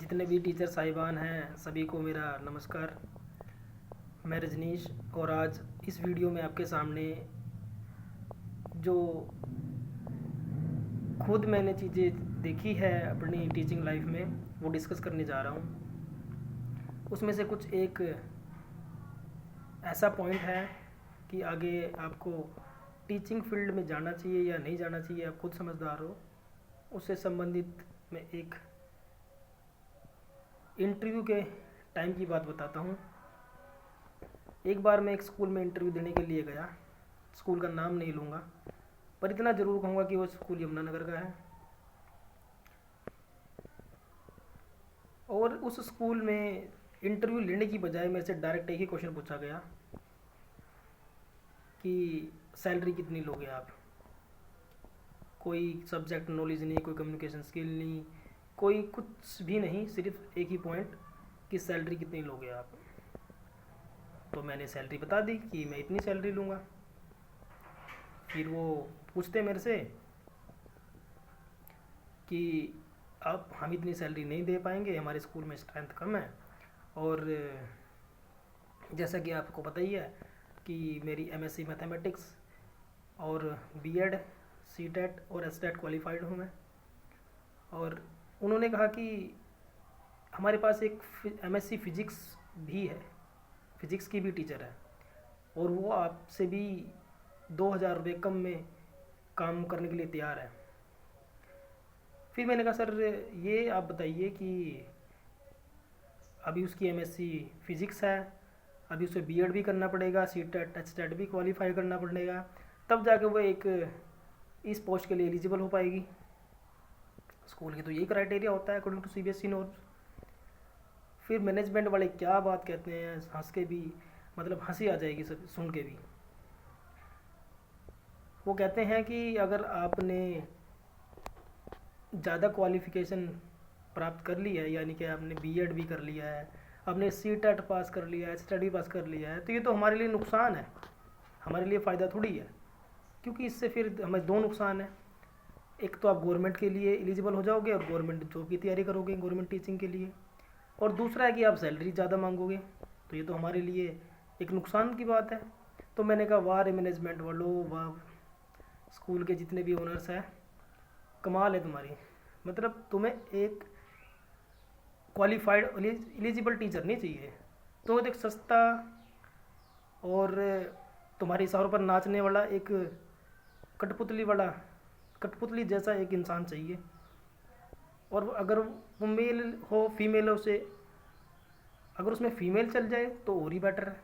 जितने भी टीचर साहिबान हैं सभी को मेरा नमस्कार। मैं रजनीश और आज इस वीडियो में आपके सामने जो खुद मैंने चीज़ें देखी है अपनी टीचिंग लाइफ में वो डिस्कस करने जा रहा हूँ। उसमें से कुछ एक ऐसा पॉइंट है कि आगे आपको टीचिंग फील्ड में जाना चाहिए या नहीं जाना चाहिए, आप खुद समझदार हो। उससे संबंधित मैं एक इंटरव्यू के टाइम की बात बताता हूँ। एक बार मैं एक स्कूल में इंटरव्यू देने के लिए गया। स्कूल का नाम नहीं लूँगा, पर इतना ज़रूर कहूँगा कि वो स्कूल यमुनानगर का है। और उस स्कूल में इंटरव्यू लेने की बजाय मेरे से डायरेक्ट एक ही क्वेश्चन पूछा गया कि सैलरी कितनी लोगे आप। कोई सब्जेक्ट नॉलेज नहीं, कोई कम्युनिकेशन स्किल नहीं, कोई कुछ भी नहीं, सिर्फ एक ही पॉइंट कि सैलरी कितनी लोगे आप। तो मैंने सैलरी बता दी कि मैं इतनी सैलरी लूँगा। फिर वो पूछते मेरे से कि आप हम इतनी सैलरी नहीं दे पाएंगे, हमारे स्कूल में स्ट्रेंथ कम है। और जैसा कि आपको पता ही है कि मेरी एमएससी मैथमेटिक्स और बीएड, सीटेट और एसटेट क्वालिफाइड हूँ मैं। और उन्होंने कहा कि हमारे पास एक एमएससी फिजिक्स भी है, फिजिक्स की भी टीचर है, और वो आपसे भी 2000 रुपये कम में काम करने के लिए तैयार है। फिर मैंने कहा सर ये आप बताइए कि अभी उसकी एमएससी फिजिक्स है, अभी उसे बीएड भी करना पड़ेगा, सीटेट एसटेट भी क्वालिफाई करना पड़ेगा, तब जाके वो एक इस पोस्ट के लिए एलिजिबल हो पाएगी। स्कूल की तो यही क्राइटेरिया होता है अकॉर्डिंग टू सीबीएसई नॉर्म्स। फिर मैनेजमेंट वाले क्या बात कहते हैं, हंस के भी मतलब हंसी आ जाएगी सब सुन के भी। वो कहते हैं कि अगर आपने ज़्यादा क्वालिफ़िकेशन प्राप्त कर ली है, यानी कि आपने बीएड भी कर लिया है, आपने सीटेट पास कर लिया है, स्टडी पास कर लिया है, तो ये तो हमारे लिए नुकसान है, हमारे लिए फ़ायदा थोड़ी है। क्योंकि इससे फिर हमें दो नुकसान है। एक तो आप गवर्नमेंट के लिए एलिजिबल हो जाओगे और गवर्नमेंट जॉब की तैयारी करोगे गवर्नमेंट टीचिंग के लिए, और दूसरा है कि आप सैलरी ज़्यादा मांगोगे, तो ये तो हमारे लिए एक नुकसान की बात है। तो मैंने कहा वाह रे मैनेजमेंट वालों, वाह स्कूल के जितने भी ओनर्स हैं, कमाल है तुम्हारी। मतलब तुम्हें एक क्वालिफाइड एलिजिबल टीचर नहीं चाहिए, तो एक सस्ता और तुम्हारे इशारों पर नाचने वाला एक कठपुतली जैसा एक इंसान चाहिए। और अगर वो मेल हो फीमेल हो, उसे अगर उसमें फीमेल चल जाए तो और ही बेटर है।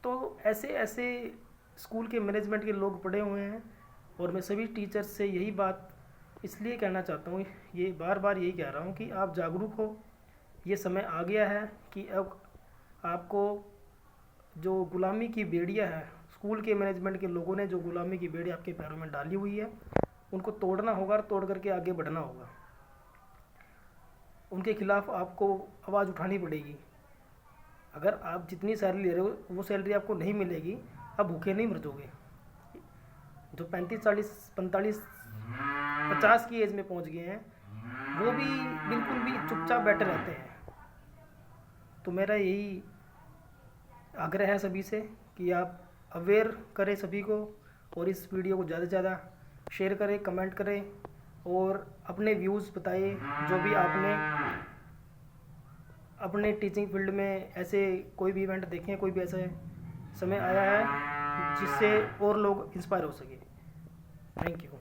तो ऐसे ऐसे स्कूल के मैनेजमेंट के लोग पड़े हुए हैं, और मैं सभी टीचर्स से यही बात इसलिए कहना चाहता हूँ, ये बार बार यही कह रहा हूँ कि आप जागरूक हो। ये समय आ गया है कि अब आपको जो गुलामी की बेड़ियाँ है, स्कूल के मैनेजमेंट के लोगों ने जो गुलामी की बेड़ी आपके पैरों में डाली हुई है, उनको तोड़ना होगा और तोड़ करके आगे बढ़ना होगा। उनके खिलाफ आपको आवाज़ उठानी पड़ेगी। अगर आप जितनी सैलरी ले रहे हो वो सैलरी आपको नहीं मिलेगी, आप भूखे नहीं मर जाओगे। जो 35, 40, 45, 50 की एज में पहुंच गए हैं, वो भी बिल्कुल भी चुपचाप बैठे रहते हैं। तो मेरा यही आग्रह है सभी से कि आप अवेयर करें सभी को, और इस वीडियो को ज़्यादा से ज़्यादा शेयर करें, कमेंट करें, और अपने व्यूज़ बताइए जो भी आपने अपने टीचिंग फील्ड में ऐसे कोई भी इवेंट देखे हैं, कोई भी ऐसा समय आया है जिससे और लोग इंस्पायर हो सके। Thank you.